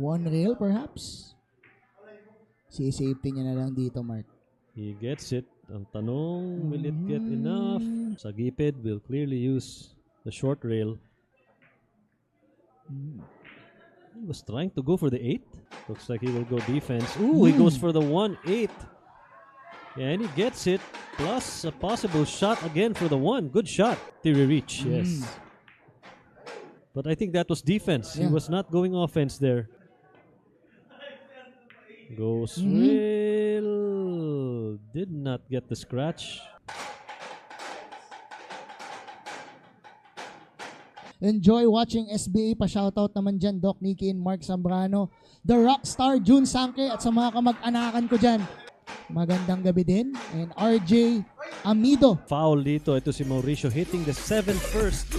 One rail perhaps. Si-safety niya na lang dito, Mark. He gets it. Ang tanong, will it get enough? Sagipid will clearly use the short rail. He was trying to go for the 8. Looks like he will go defense. Ooh, he goes for the 1-8. Yeah, and he gets it. Plus a possible shot again for the 1. Good shot. Did he reach? Yes. But I think that was defense. He was not going offense there. Goes rail. Did not get the scratch. Enjoy watching SBA. Pa-shoutout naman dyan, Doc Nicky and Mark Zambrano. The Rockstar June Sanke at sa mga kamag-anakan ko dyan. Magandang gabi din. And RJ Amido. Foul dito. Ito si Mauricio hitting the 7th first.